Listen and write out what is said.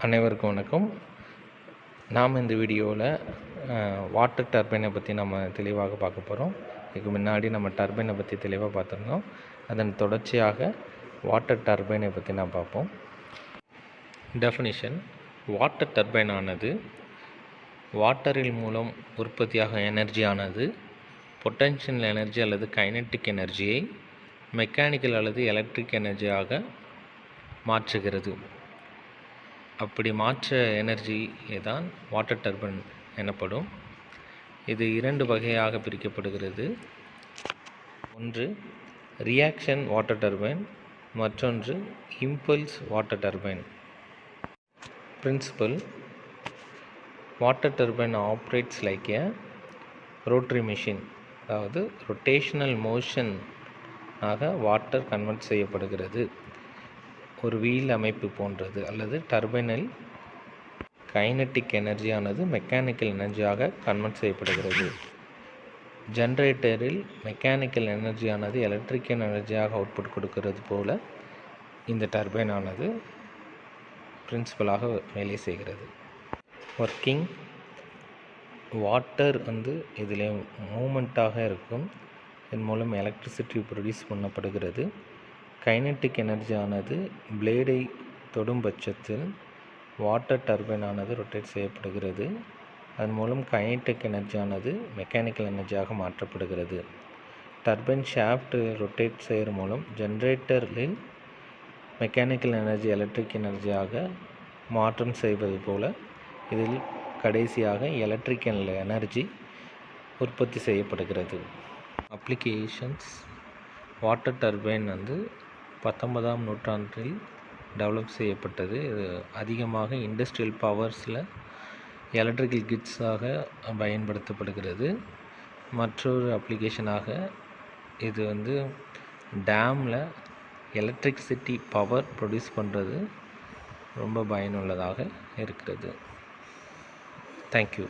அனைவருக்கும் வணக்கம். நாம் இந்த வீடியோவில் வாட்டர் டர்பைனை பற்றி நம்ம தெளிவாக பார்க்க போகிறோம். இதுக்கு முன்னாடி நம்ம டர்பைனை பற்றி தெளிவாக பார்த்துருந்தோம். அதன் தொடர்ச்சியாக வாட்டர் டர்பைனை பற்றி நாம் பார்ப்போம். டெஃபினிஷன்: வாட்டர் டர்பைன் ஆனது வாட்டரில் மூலம் உற்பத்தியாக எனர்ஜியானது பொட்டென்ஷியல் எனர்ஜி அல்லது கைனெட்டிக் எனர்ஜியை மெக்கானிக்கல் அல்லது எலக்ட்ரிக் எனர்ஜியாக மாற்றுகிறது. அப்படி மாற்ற எனர்ஜியை தான் வாட்டர் டர்பைன் எனப்படும். இது இரண்டு வகையாக பிரிக்கப்படுகிறது. ஒன்று ரியாக்ஷன் வாட்டர் டர்பைன், மற்றொன்று impulse water turbine. Principle: water turbine operates like a rotary machine, அதாவது ரொட்டேஷனல் மோஷன் ஆக வாட்டர் கன்வெர்ட் செய்யப்படுகிறது. ஒரு வீல் அமைப்பு போன்றது. அல்லது டர்பைனில் கைனெட்டிக் எனர்ஜியானது மெக்கானிக்கல் எனர்ஜியாக கன்வெர்ட் செய்யப்படுகிறது. ஜென்ரேட்டரில் மெக்கானிக்கல் எனர்ஜியானது எலக்ட்ரிக்கல் எனர்ஜியாக அவுட்புட் கொடுக்கிறது போல இந்த டர்பைன் ஆனது பிரின்சிபலாக வேலை செய்கிறது. ஒர்க்கிங்: வாட்டர் இதில் மூமெண்ட்டாக இருக்கும். இதன் மூலம் எலக்ட்ரிசிட்டி ப்ரொடியூஸ் பண்ணப்படுகிறது. கைனெட்டிக் எனர்ஜியானது பிளேடை தொடும் பட்சத்தில் வாட்டர் டர்பைன் ஆனது ரொட்டேட் செய்யப்படுகிறது. அதன் மூலம் கைனெட்டிக் எனர்ஜியானது மெக்கானிக்கல் எனர்ஜியாக மாற்றப்படுகிறது. டர்பைன் ஷாஃப்ட் ரொட்டேட் செய்கிற மூலம் ஜென்ரேட்டரில் மெக்கானிக்கல் எனர்ஜி எலக்ட்ரிக் எனர்ஜியாக மாற்றம் செய்வது போல இதில் கடைசியாக எலக்ட்ரிக்கல் எனர்ஜி உற்பத்தி செய்யப்படுகிறது. அப்ளிகேஷன்ஸ்: வாட்டர் டர்பைன் 19ஆம் நூற்றாண்டில் டெவலப் செய்யப்பட்டது. இது அதிகமாக இண்டஸ்ட்ரியல் பவர்ஸில் எலக்ட்ரிக்கல் கிட்ஸாக பயன்படுத்தப்படுகிறது. மற்றொரு அப்ளிகேஷனாக இது டேமில் எலக்ட்ரிசிட்டி பவர் ப்ரொடியூஸ் பண்ணுறது ரொம்ப பயனுள்ளதாக இருக்கிறது. தேங்க்யூ.